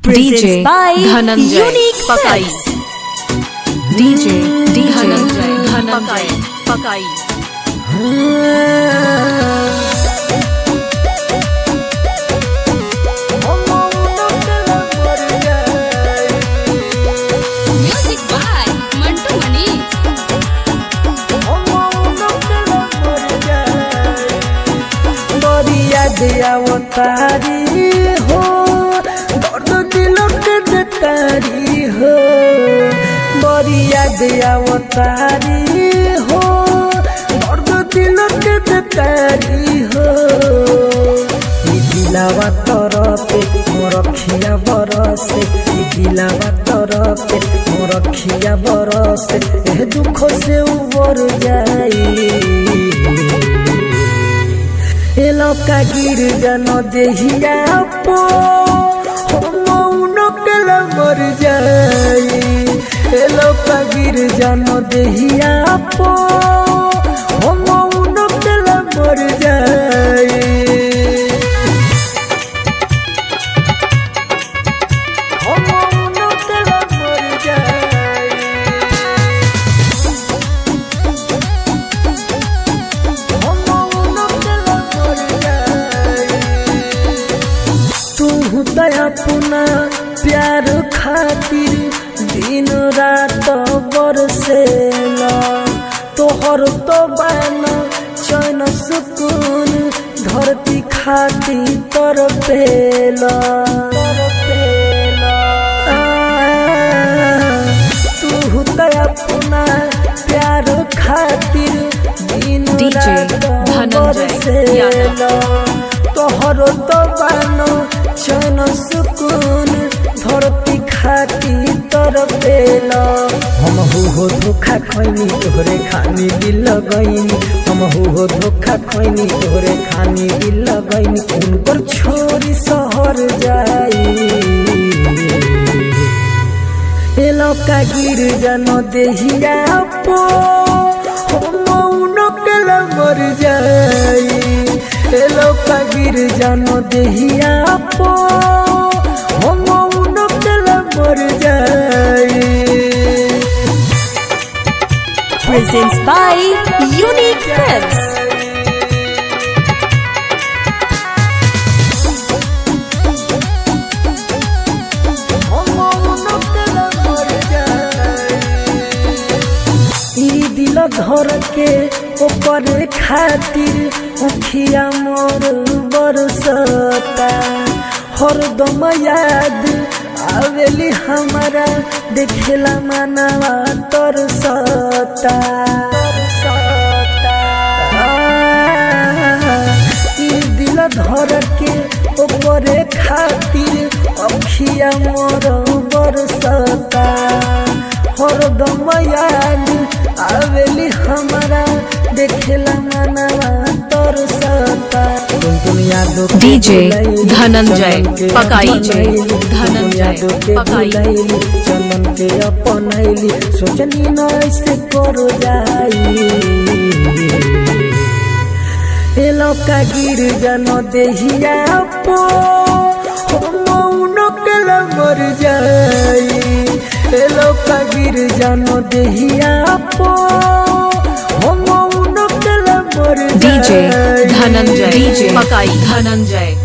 DJ Dhananjay Unique Pakai. Films. DJ Dhananjay Pakai. Music by Mantu Mani. तारी हो दर्द दिलों के तारी हो बड़ी याद तारी हो दर्द दिलों के तारी हो दिलावा तरफे मोर खिया बरसे दिलावा तरफे मोर खिया बरसे ए दुख से उबर जाई एलोका गिर जन देहिया पो हम केला मर जाई एलोका गिर जन देहिया पो हम केला मर जाई अपना प्यार खातिर दिन रात बरसेला तोहर तो बाना चैन सुकून धरती खाती तरपेला तू तो अपना प्यार खातिर दिन रात बरसेला तोहर तो बाना चैन सुकून धरती खाती तरपेला हम हो धोखा खैनी तोहरे खानी दिल लगैनी हम हो धोखा खैनी तोहरे खानी दिल लगैनी उनकर छोरी शहर जाई एलोका गिर जन देहिया पो हम केला मर जाई एलोका गिर जन देहिया पो हम केला मर जाई Presents by Unique Films. दिल धर के ऊपर खातिर उखिया मोर बरसता हरदम याद आवेली हमारा देखेला मनवा तरसता दिल धर के ऊपर खातिर उखिया मोर बरसता हरदम याद आवेली हमारा देखेला मनवा तरसता DJ Dhananjay Pakai. Dhananjay Pakai. चंदन के अपनैली सोचनी न ऐसे करो जाई एलोका गिर जन देहिया पो हम केला मर जाई एलोका गिर जन देहिया पो हम केला मर जाई DJ Dhananjay Pakai. Dhananjay